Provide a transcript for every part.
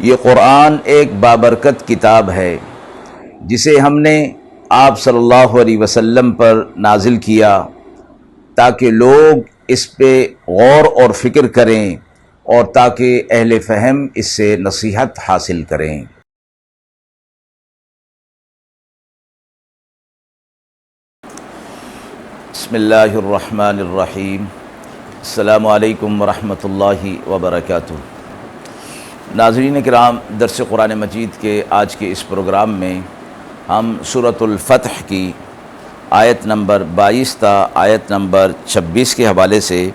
یہ قرآن ایک بابرکت کتاب ہے جسے ہم نے آپ صلی اللہ علیہ وسلم پر نازل کیا تاکہ لوگ اس پہ غور اور فکر کریں اور تاکہ اہل فہم اس سے نصیحت حاصل کریں۔ بسم اللہ الرحمن الرحیم۔ السلام علیکم ورحمۃ اللہ وبرکاتہ۔ ناظرین کرام، درس قرآن مجید کے آج کے اس پروگرام میں ہم سورۃ الفتح کی آیت نمبر 22 تا آیت نمبر 26 کے حوالے سے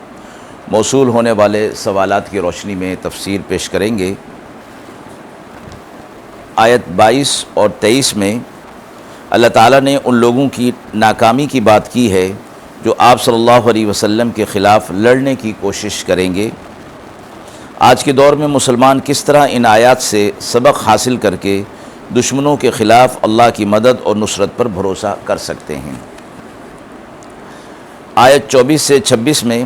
موصول ہونے والے سوالات کی روشنی میں تفسیر پیش کریں گے۔ آیت 22 اور 23 میں اللہ تعالیٰ نے ان لوگوں کی ناکامی کی بات کی ہے جو آپ صلی اللہ علیہ وسلم کے خلاف لڑنے کی کوشش کریں گے۔ آج کے دور میں مسلمان کس طرح ان آیات سے سبق حاصل کر کے دشمنوں کے خلاف اللہ کی مدد اور نصرت پر بھروسہ کر سکتے ہیں۔ آیت 24 سے 26 میں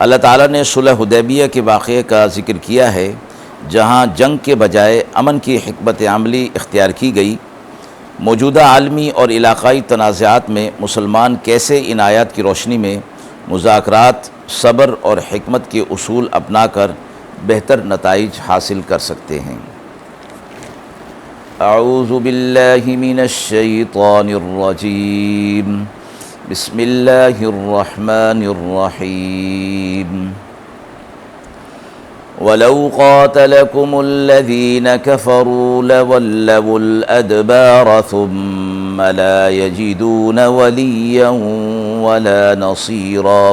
اللہ تعالیٰ نے صلح حدیبیہ کے واقعے کا ذکر کیا ہے، جہاں جنگ کے بجائے امن کی حکمت عملی اختیار کی گئی۔ موجودہ عالمی اور علاقائی تنازعات میں مسلمان کیسے ان آیات کی روشنی میں مذاکرات، صبر اور حکمت کے اصول اپنا کر بہتر نتائج حاصل کر سکتے ہیں۔ اعوذ باللہ من الشیطان الرجیم، بسم اللہ الرحمن الرحیم۔ وَلَوْ قَاتَلَكُمُ الَّذِينَ كَفَرُوا لَوَلَّوُا الْأَدْبَارَ ثُمَّ لَا يَجِدُونَ وَلِيًّا وَلَا نَصِيرًا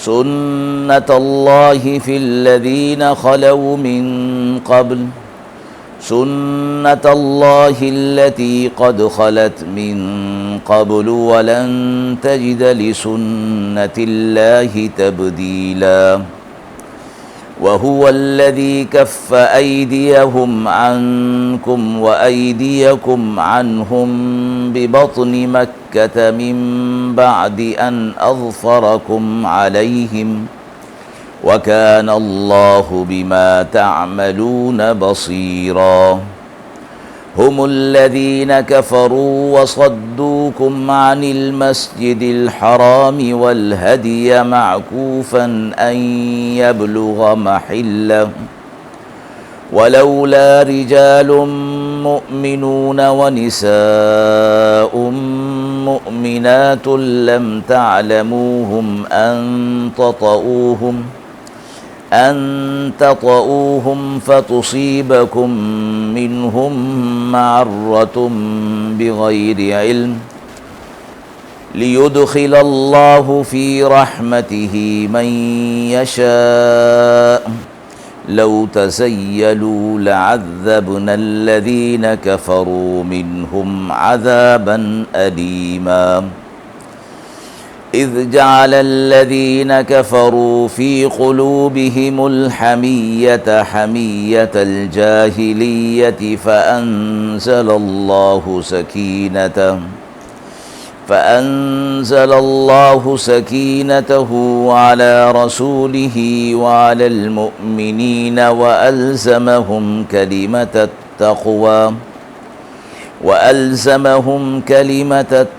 سُنَّةَ اللَّهِ فِي الَّذِينَ خَلَوْا مِن قَبْلُ سُنَّةَ اللَّهِ الَّتِي قَدْ خَلَتْ مِن قَبْلُ وَلَن تَجِدَ لِسُنَّةِ اللَّهِ تَبْدِيلًا وَهُوَ الَّذِي كَفَّ أَيْدِيَهُمْ عَنكُمْ وَأَيْدِيَكُمْ عَنْهُمْ بِبَطْنِ مَكَّةَ مِن بَعْدِ أَنْ أَظْفَرَكُمْ عَلَيْهِمْ وَكَانَ اللَّهُ بِمَا تَعْمَلُونَ بَصِيرًا۔ هم الذين كفروا وصدوكم عن المسجد الحرام والهدي معكوفا أن يبلغ محله ولولا رجال مؤمنون ونساء مؤمنات لم تعلموهم أن تطؤوهم فتصيبكم منهم معرة بغير علم ليدخل الله في رحمته من يشاء لو تزيلوا لعذبنا الذين كفروا منهم عذابا أليما إذ جعل الذين كفروا في قلوبهم الحمية حمية الجاهلية فأنزل الله سكينته على رسوله وعلى المؤمنين وألزمهم كلمة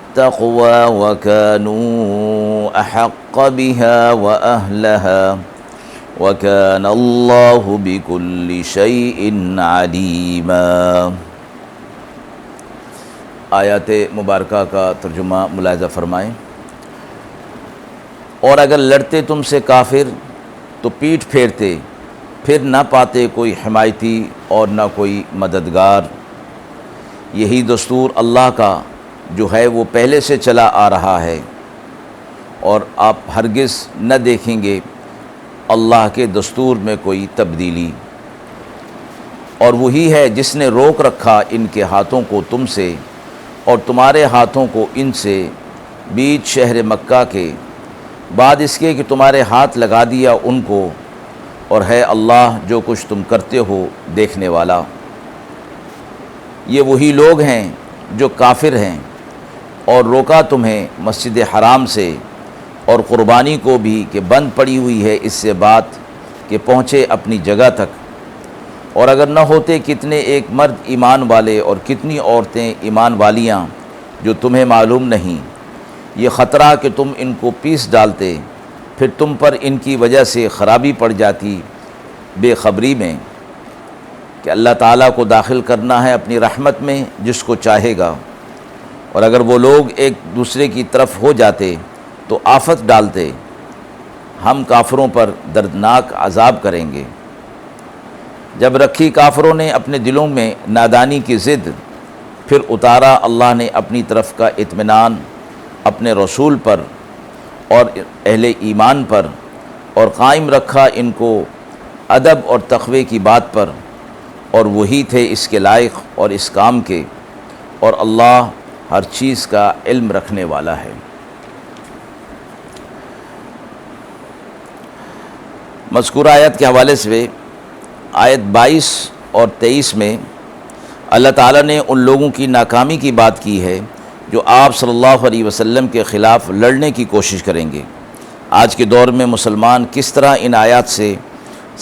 التقوى وكانوا أحق بها وأهلها وكان الله بكل شيء عليما۔ آیات مبارکہ کا ترجمہ ملاحظہ فرمائیں۔ اور اگر لڑتے تم سے کافر تو پیٹھ پھیرتے، پھر نہ پاتے کوئی حمایتی اور نہ کوئی مددگار۔ یہی دستور اللہ کا جو ہے وہ پہلے سے چلا آ رہا ہے، اور آپ ہرگز نہ دیکھیں گے اللہ کے دستور میں کوئی تبدیلی۔ اور وہی ہے جس نے روک رکھا ان کے ہاتھوں کو تم سے اور تمہارے ہاتھوں کو ان سے بیچ شہر مکہ کے، بعد اس کے کہ تمہارے ہاتھ لگا دیا ان کو، اور ہے اللہ جو کچھ تم کرتے ہو دیکھنے والا۔ یہ وہی لوگ ہیں جو کافر ہیں، اور روکا تمہیں مسجد حرام سے اور قربانی کو بھی کہ بند پڑی ہوئی ہے اس سے بات کہ پہنچے اپنی جگہ تک، اور اگر نہ ہوتے کتنے ایک مرد ایمان والے اور کتنی عورتیں ایمان والیاں جو تمہیں معلوم نہیں، یہ خطرہ کہ تم ان کو پیس ڈالتے، پھر تم پر ان کی وجہ سے خرابی پڑ جاتی بے خبری میں، کہ اللہ تعالیٰ کو داخل کرنا ہے اپنی رحمت میں جس کو چاہے گا، اور اگر وہ لوگ ایک دوسرے کی طرف ہو جاتے تو آفت ڈالتے، ہم کافروں پر دردناک عذاب کریں گے۔ جب رکھی کافروں نے اپنے دلوں میں نادانی کی ضد، پھر اتارا اللہ نے اپنی طرف کا اطمینان اپنے رسول پر اور اہل ایمان پر، اور قائم رکھا ان کو ادب اور تقوی کی بات پر، اور وہی تھے اس کے لائق اور اس کام کے، اور اللہ ہر چیز کا علم رکھنے والا ہے۔ مذکورہ آیت کے حوالے سے آیت 22 اور 23 میں اللہ تعالیٰ نے ان لوگوں کی ناکامی کی بات کی ہے جو آپ صلی اللہ علیہ وسلم کے خلاف لڑنے کی کوشش کریں گے۔ آج کے دور میں مسلمان کس طرح ان آیات سے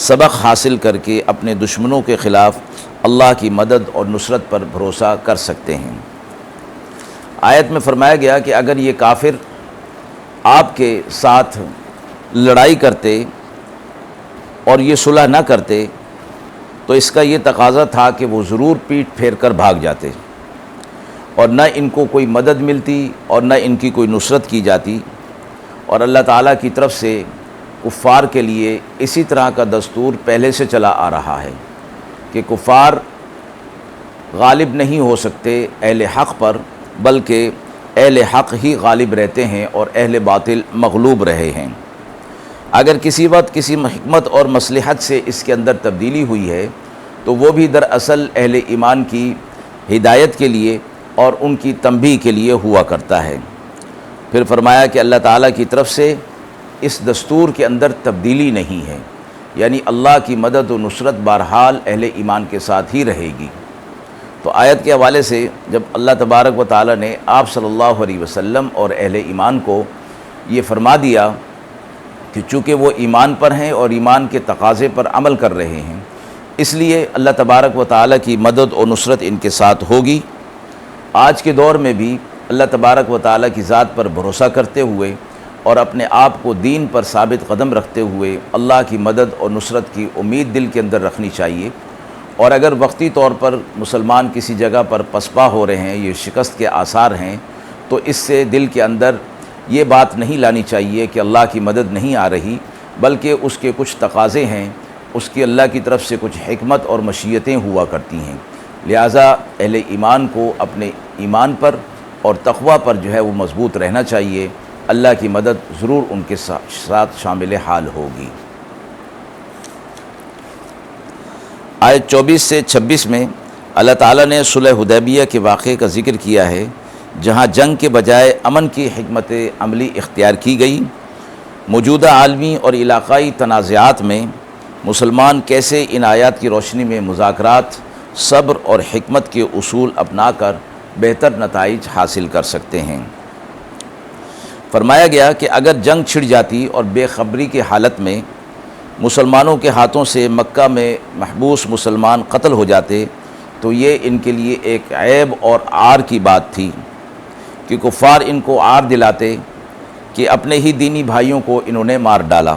سبق حاصل کر کے اپنے دشمنوں کے خلاف اللہ کی مدد اور نصرت پر بھروسہ کر سکتے ہیں۔ آیت میں فرمایا گیا کہ اگر یہ کافر آپ کے ساتھ لڑائی کرتے اور یہ صلح نہ کرتے تو اس کا یہ تقاضا تھا کہ وہ ضرور پیٹھ پھیر کر بھاگ جاتے، اور نہ ان کو کوئی مدد ملتی اور نہ ان کی کوئی نصرت کی جاتی، اور اللہ تعالیٰ کی طرف سے کفار کے لیے اسی طرح کا دستور پہلے سے چلا آ رہا ہے کہ کفار غالب نہیں ہو سکتے اہل حق پر، بلکہ اہل حق ہی غالب رہتے ہیں اور اہل باطل مغلوب رہے ہیں۔ اگر کسی وقت کسی حکمت اور مصلحت سے اس کے اندر تبدیلی ہوئی ہے تو وہ بھی دراصل اہل ایمان کی ہدایت کے لیے اور ان کی تنبیہ کے لیے ہوا کرتا ہے۔ پھر فرمایا کہ اللہ تعالیٰ کی طرف سے اس دستور کے اندر تبدیلی نہیں ہے، یعنی اللہ کی مدد و نصرت بہرحال اہل ایمان کے ساتھ ہی رہے گی۔ تو آیت کے حوالے سے جب اللہ تبارک و تعالیٰ نے آپ صلی اللہ علیہ وسلم اور اہل ایمان کو یہ فرما دیا کہ چونکہ وہ ایمان پر ہیں اور ایمان کے تقاضے پر عمل کر رہے ہیں، اس لیے اللہ تبارک و تعالیٰ کی مدد و نصرت ان کے ساتھ ہوگی۔ آج کے دور میں بھی اللہ تبارک و تعالیٰ کی ذات پر بھروسہ کرتے ہوئے اور اپنے آپ کو دین پر ثابت قدم رکھتے ہوئے اللہ کی مدد اور نصرت کی امید دل کے اندر رکھنی چاہیے، اور اگر وقتی طور پر مسلمان کسی جگہ پر پسپا ہو رہے ہیں، یہ شکست کے آثار ہیں، تو اس سے دل کے اندر یہ بات نہیں لانی چاہیے کہ اللہ کی مدد نہیں آ رہی، بلکہ اس کے کچھ تقاضے ہیں، اس کی اللہ کی طرف سے کچھ حکمت اور مشیتیں ہوا کرتی ہیں۔ لہٰذا اہل ایمان کو اپنے ایمان پر اور تقوی پر جو ہے وہ مضبوط رہنا چاہیے، اللہ کی مدد ضرور ان کے ساتھ شامل حال ہوگی۔ آیت 24 سے 26 میں اللہ تعالیٰ نے صلح حدیبیہ کے واقعے کا ذکر کیا ہے، جہاں جنگ کے بجائے امن کی حکمت عملی اختیار کی گئی۔ موجودہ عالمی اور علاقائی تنازعات میں مسلمان کیسے ان آیات کی روشنی میں مذاکرات، صبر اور حکمت کے اصول اپنا کر بہتر نتائج حاصل کر سکتے ہیں۔ فرمایا گیا کہ اگر جنگ چھڑ جاتی اور بے خبری کی حالت میں مسلمانوں کے ہاتھوں سے مکہ میں محبوس مسلمان قتل ہو جاتے تو یہ ان کے لیے ایک عیب اور عار کی بات تھی کہ کفار ان کو عار دلاتے کہ اپنے ہی دینی بھائیوں کو انہوں نے مار ڈالا۔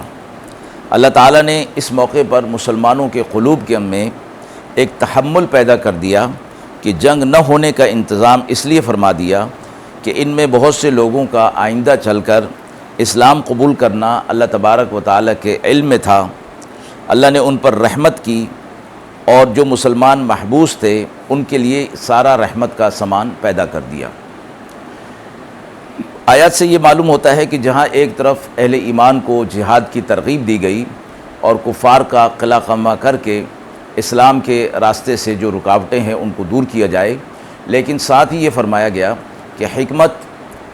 اللہ تعالیٰ نے اس موقع پر مسلمانوں کے قلوب کے میں ایک تحمل پیدا کر دیا کہ جنگ نہ ہونے کا انتظام اس لیے فرما دیا کہ ان میں بہت سے لوگوں کا آئندہ چل کر اسلام قبول کرنا اللہ تبارک و تعالیٰ کے علم میں تھا۔ اللہ نے ان پر رحمت کی، اور جو مسلمان محبوس تھے ان کے لیے سارا رحمت کا سامان پیدا کر دیا۔ آیات سے یہ معلوم ہوتا ہے کہ جہاں ایک طرف اہل ایمان کو جہاد کی ترغیب دی گئی اور کفار کا قلع قمع کر کے اسلام کے راستے سے جو رکاوٹیں ہیں ان کو دور کیا جائے، لیکن ساتھ ہی یہ فرمایا گیا کہ حکمت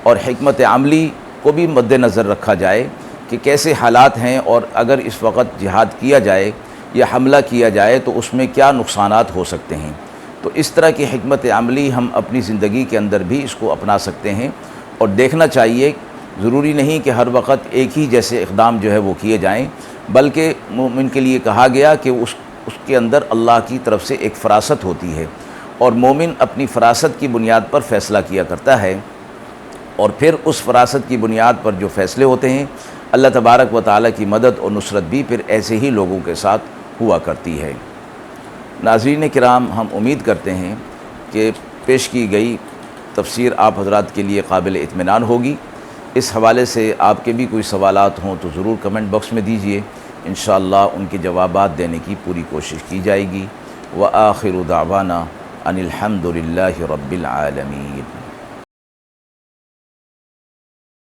اور حکمت عملی کو بھی مد نظر رکھا جائے کہ کیسے حالات ہیں، اور اگر اس وقت جہاد کیا جائے یا حملہ کیا جائے تو اس میں کیا نقصانات ہو سکتے ہیں۔ تو اس طرح کی حکمت عملی ہم اپنی زندگی کے اندر بھی اس کو اپنا سکتے ہیں، اور دیکھنا چاہیے ضروری نہیں کہ ہر وقت ایک ہی جیسے اقدام جو ہے وہ کیے جائیں، بلکہ مومن کے لیے کہا گیا کہ اس اس کے اندر اللہ کی طرف سے ایک فراست ہوتی ہے، اور مومن اپنی فراست کی بنیاد پر فیصلہ کیا کرتا ہے، اور پھر اس فراست کی بنیاد پر جو فیصلے ہوتے ہیں اللہ تبارک و تعالیٰ کی مدد اور نصرت بھی پھر ایسے ہی لوگوں کے ساتھ ہوا کرتی ہے۔ ناظرین کرام، ہم امید کرتے ہیں کہ پیش کی گئی تفسیر آپ حضرات کے لیے قابل اطمینان ہوگی۔ اس حوالے سے آپ کے بھی کوئی سوالات ہوں تو ضرور کمنٹ باکس میں دیجئے، انشاءاللہ ان کے جوابات دینے کی پوری کوشش کی جائے گی۔ وآخر دعوانا ان الحمد للہ رب العالمین۔